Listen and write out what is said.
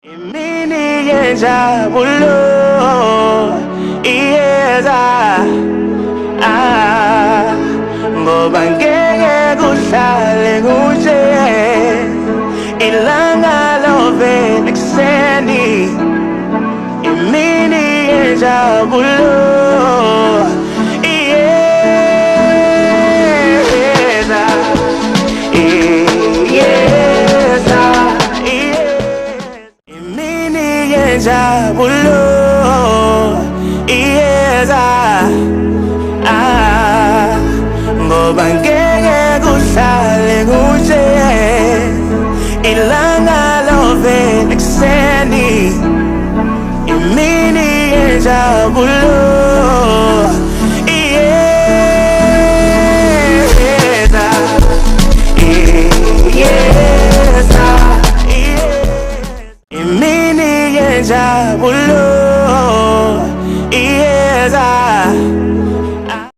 이민이의 자불로 이해자 Mubanggenge gusale guje Ilanga love nexeni Imini jabulo Ieza Ieza Imini jabulo Ieza Mubanggenge gusale guje Ilanga love nexeni Imini jabulo Ieza Ieza Imini jabulo